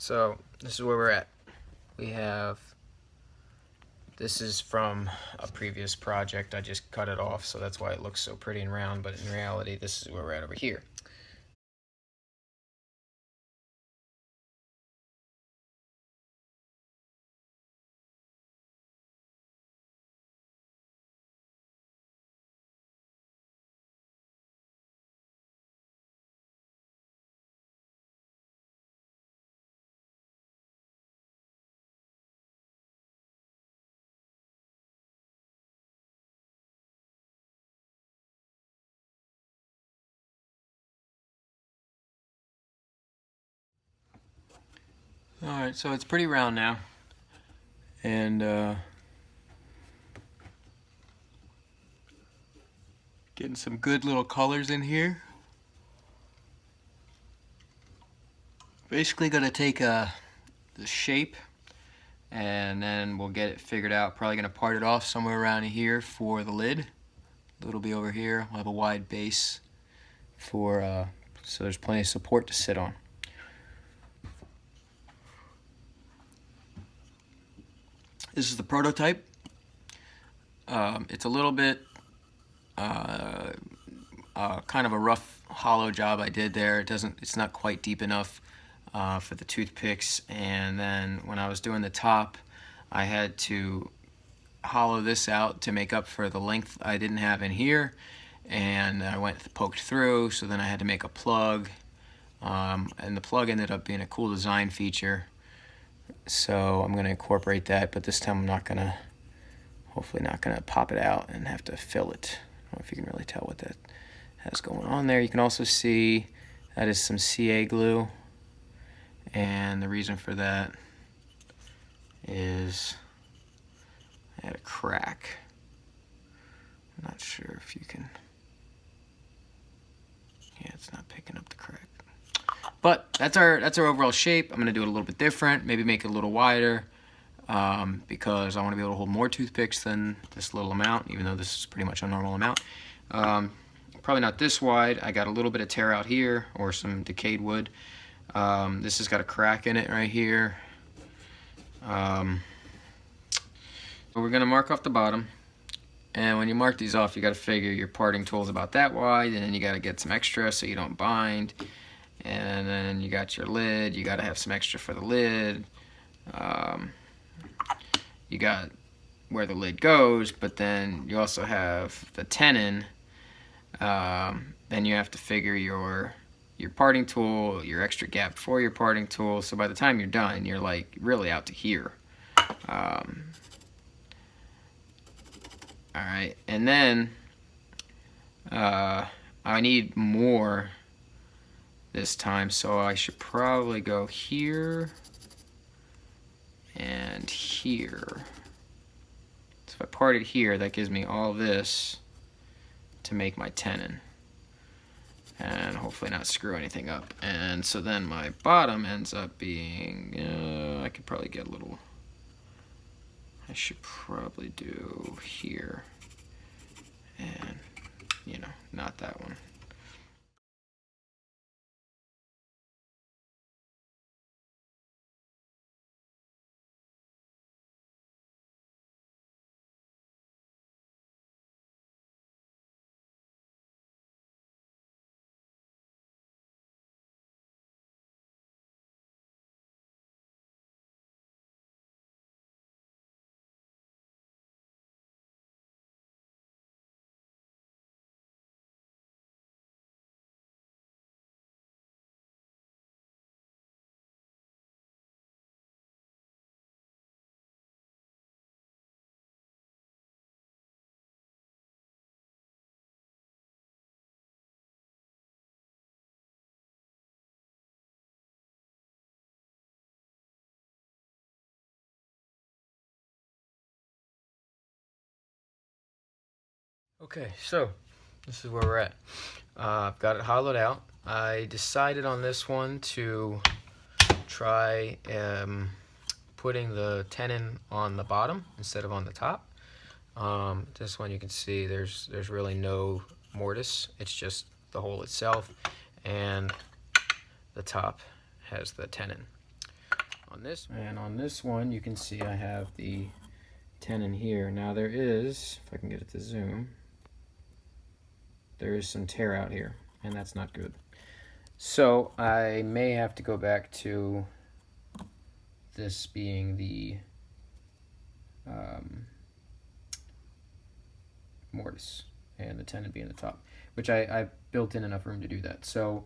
So this is where we're at. This is from a previous project. I just cut it off, so that's why it looks so pretty and round, but in reality, this is where we're at over here. Alright, so it's pretty round now. And getting some good little colors in here. Basically gonna take the shape and then we'll get it figured out. Probably gonna part it off somewhere around here for the lid. It'll be over here. We'll have a wide base for so there's plenty of support to sit on. This is the prototype. It's a little bit kind of a rough hollow job I did there. It's not quite deep enough for the toothpicks, and then when I was doing the top, I had to hollow this out to make up for the length I didn't have in here, and I poked through, so then I had to make a plug, and the plug ended up being a cool design feature. So I'm going to incorporate that, but this time I'm not going to, hopefully not going to pop it out and have to fill it. I don't know if you can really tell what that has going on there. You can also see that is some CA glue, and the reason for that is I had a crack. I'm not sure if you can, yeah, it's not picking up the crack. But that's our overall shape. I'm gonna do it a little bit different, maybe make it a little wider, because I want to be able to hold more toothpicks than this little amount, even though this is pretty much a normal amount. Probably not this wide. I got a little bit of tear out here, or some decayed wood. This has got a crack in it right here. So we're gonna mark off the bottom, and when you mark these off, you got to figure your parting tool is about that wide, and then you got to get some extra so you don't bind. And then you got your lid, you got to have some extra for the lid. You got where the lid goes, but then you also have the tenon. Then you have to figure your parting tool, your extra gap for your parting tool. So by the time you're done, you're like really out to here. Alright, and then I need more this time, so I should probably go here and here. So if I part it here, that gives me all this to make my tenon, and hopefully not screw anything up. And so then my bottom ends up being, I could probably get a little, I should probably do here, and you know, not that one. Okay, so this is where we're at. I've got it hollowed out. I decided on this one to try putting the tenon on the bottom instead of on the top. This one you can see there's really no mortise. It's just the hole itself, and the top has the tenon. on this. And on this one, you can see I have the tenon here. Now there is, if I can get it to zoom, there is some tear out here, and that's not good. So I may have to go back to this being the mortise and the tenon being the top, which I built in enough room to do that. So,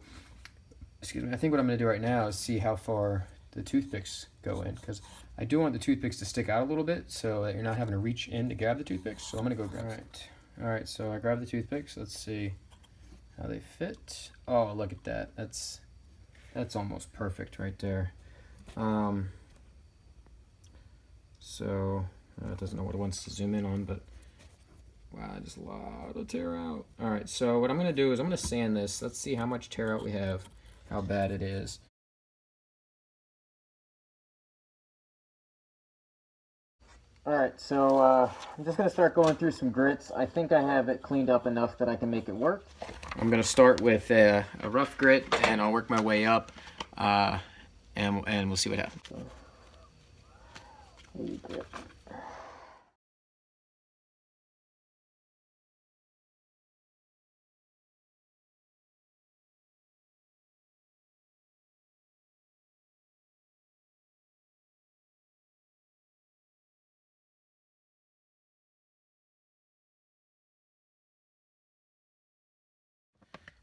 excuse me, I think what I'm going to do right now is see how far the toothpicks go in, because I do want the toothpicks to stick out a little bit so that you're not having to reach in to grab the toothpicks. So I'm going to go grab it. All right, so I grabbed the toothpicks. Let's see how they fit. Oh, look at that. That's almost perfect right there. So it doesn't know what it wants to zoom in on, but wow, just a lot of tear out. All right, so what I'm going to do is I'm going to sand this. Let's see how much tear out we have, how bad it is. All right, so I'm just going to start going through some grits. I think I have it cleaned up enough that I can make it work. I'm going to start with a rough grit, and I'll work my way up, and we'll see what happens. Grit.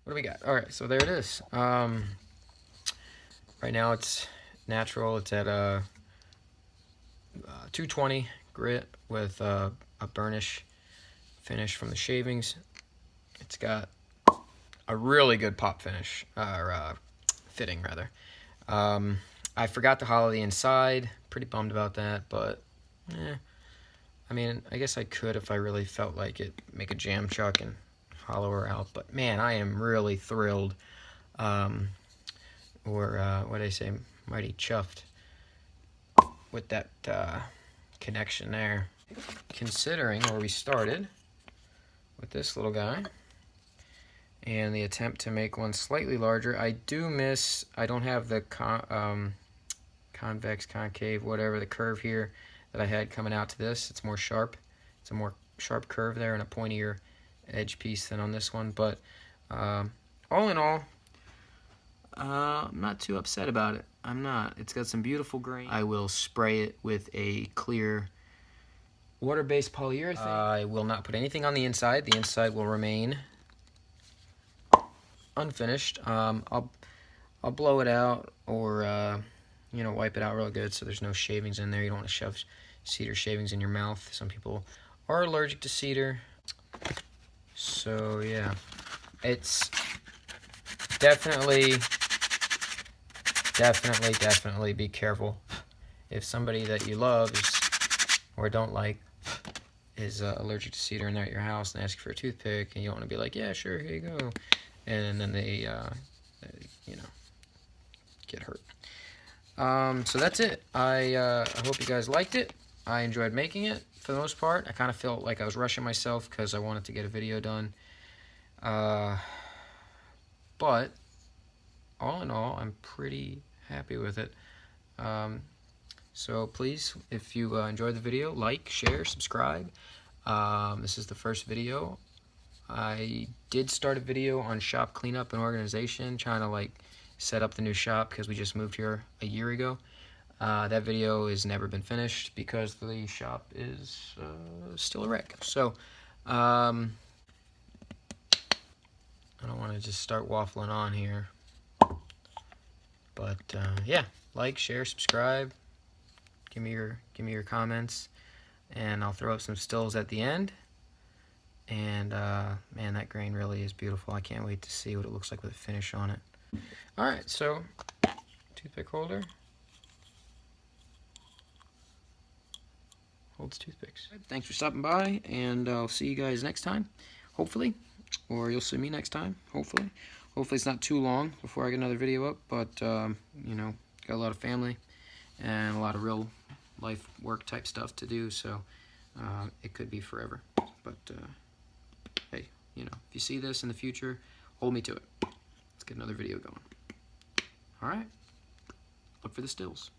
What do we got? All right, so there it is. Right now it's natural. It's at a 220 grit with a burnish finish from the shavings. It's got a really good pop finish, or fitting rather. I forgot to hollow the inside. Pretty bummed about that, but I mean, I guess I could if I really felt like it. Make a jam chuck and hollow her out, but man, I am really thrilled, or what do I say, mighty chuffed with that connection there. Considering where we started with this little guy and the attempt to make one slightly larger, I don't have the convex, concave, whatever, the curve here that I had coming out to this. It's more sharp. It's a more sharp curve there and a pointier edge piece than on this one, but all in all, I'm not too upset about it. I'm not. It's got some beautiful grain. I will spray it with a clear water-based polyurethane. I will not put anything on the inside. The inside will remain unfinished. I'll blow it out, or you know, wipe it out real good so there's no shavings in there. You don't want to shove cedar shavings in your mouth. Some people are allergic to cedar. So yeah, it's definitely be careful. If somebody that you love or don't like is allergic to cedar and they're at your house and ask you for a toothpick, and you don't want to be like, yeah, sure, here you go, and then they you know, get hurt. So that's it. I hope you guys liked it. I enjoyed making it for the most part. I kind of felt like I was rushing myself because I wanted to get a video done. But all in all, I'm pretty happy with it. So please, if you enjoyed the video, like, share, subscribe. This is the first video. I did start a video on shop cleanup and organization, trying to like set up the new shop because we just moved here a year ago. That video has never been finished because the shop is still a wreck. So I don't want to just start waffling on here, but yeah, like, share, subscribe, give me your comments, and I'll throw up some stills at the end. And man, that grain really is beautiful. I can't wait to see what it looks like with a finish on it. All right, so toothpick holder holds toothpicks. Thanks for stopping by, and I'll see you guys next time, hopefully, or you'll see me next time, hopefully. Hopefully it's not too long before I get another video up, but you know, got a lot of family and a lot of real life work type stuff to do, so it could be forever. But hey, you know, if you see this in the future, hold me to it. Let's get another video going. All right, look for the stills.